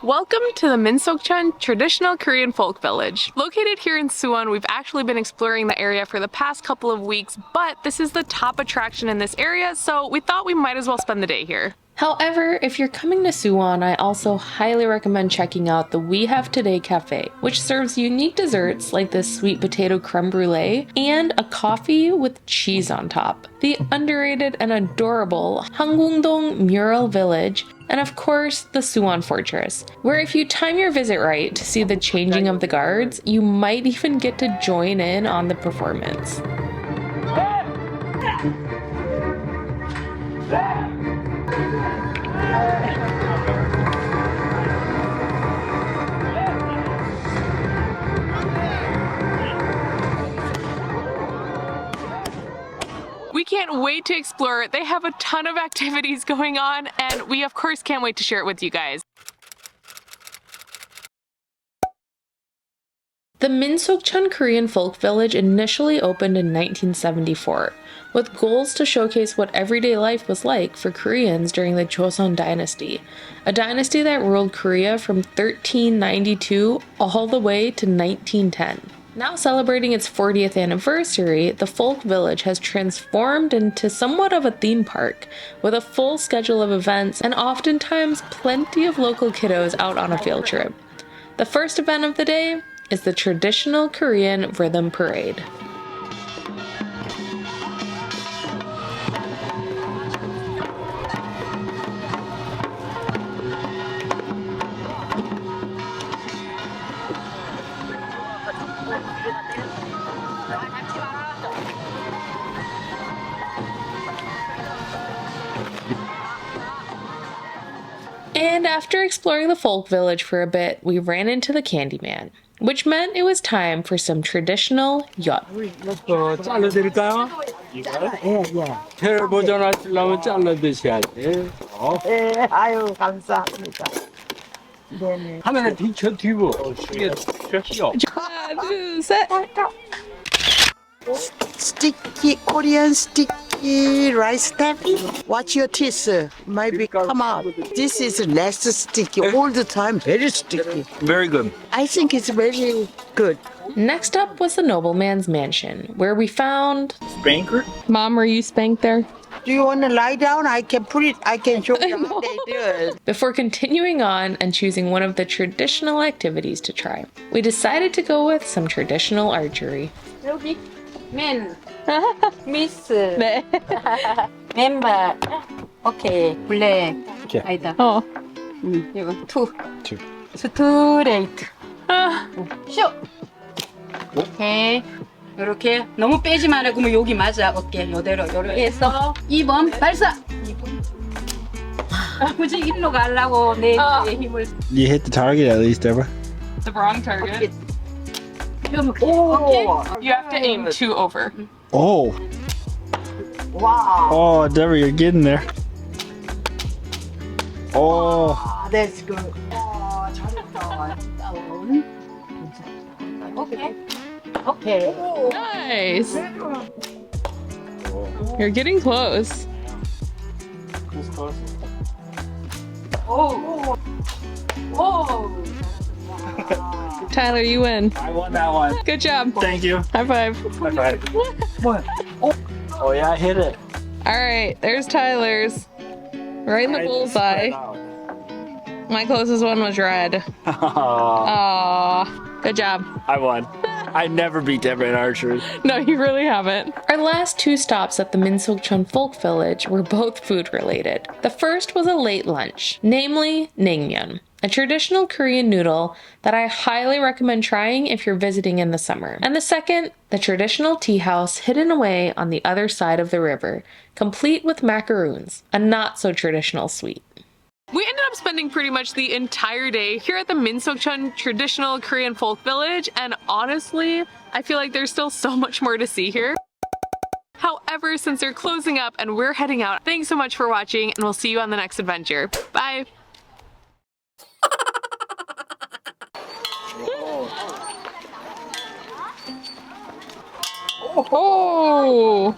Welcome to the Minsokchon traditional Korean folk village. Located here in Suwon, we've actually been exploring the area for the past couple of weeks, but this is the top attraction in this area, so we thought we might as well spend the day here. However, if you're coming to Suwon, I also highly recommend checking out the We Have Today Cafe, which serves unique desserts like this sweet potato creme brulee and a coffee with cheese on top. The underrated and adorable Hangungdong Mural Village, and of course, the Suwon Fortress, where if you time your visit right to see the changing of the guards, you might even get to join in on the performance. We can't wait to explore it. They have a ton of activities going on, and we of course can't wait to share it with you guys. The Minsokchon Korean Folk Village initially opened in 1974, with goals to showcase what everyday life was like for Koreans during the Joseon Dynasty, a dynasty that ruled Korea from 1392 all the way to 1910. Now celebrating its 40th anniversary, the Folk Village has transformed into somewhat of a theme park, with a full schedule of events and oftentimes plenty of local kiddos out on a field trip. The first event of the day is the traditional Korean Rhythm Parade. And after exploring the folk village for a bit, we ran into the Candyman, which meant it was time for some traditional yacht. 잘라드릴까요? 예. 테러 버전 하시려면 잘라 드셔야 돼. 예, 아유, 감사합니다. 네네. 하나는 뒤쳐 뒤로. 이게 쉬어. 하나, 둘, 셋. Sticky, Korean sticky rice taffy. Watch your teeth. Maybe come out. This is less sticky all the time. Very sticky. Very good. I think it's very good. Next up was the nobleman's mansion, where we found... Spanker? Mom, were you spanked there? Do you want to lie down? I can put it. I can show you how they do it. Before continuing on and choosing one of the traditional activities to try, we decided to go with some traditional archery. 여기 맨 미스 네. 멤버 오케이 블랙 오케이. 아니다 어. 이거 투 투. 스트레이트 아. 쇼 오케이 요렇게 너무 빼지 말고 그러면 여기 맞아 어깨 요대로 요렇게 해서 2번 발사 굳이 일로 가려고 내 힘을 You hit the target at least, Deborah. The wrong target. 오케이 You have to aim 2 over. Oh. Wow. Oh, Deborah, you're getting there. Oh. That's good. 잘했다 다운 오케이 오케이 Nice. You're getting close. 오 Tyler, you win. I won that one. Good job. Thank you. High five. High five. What? Oh yeah, I hit it. All right, there's Tyler's. Right in the bullseye. My closest one was red. Aww. Good job. I won. I never beat Deborah in archery. No, you really haven't. Our last 2 stops at the Minsokchon Folk Village were both food related. The first was a late lunch, namely naengmyeon, a traditional Korean noodle that I highly recommend trying if you're visiting in the summer. And the second, the traditional tea house hidden away on the other side of the river, complete with macaroons, a not so traditional sweet. We ended up spending pretty much the entire day here at the Minsokchon traditional Korean folk village, and honestly, I feel like there's still so much more to see here. However, since they're closing up and we're heading out, thanks so much for watching, and we'll see you on the next adventure. Bye! Oh!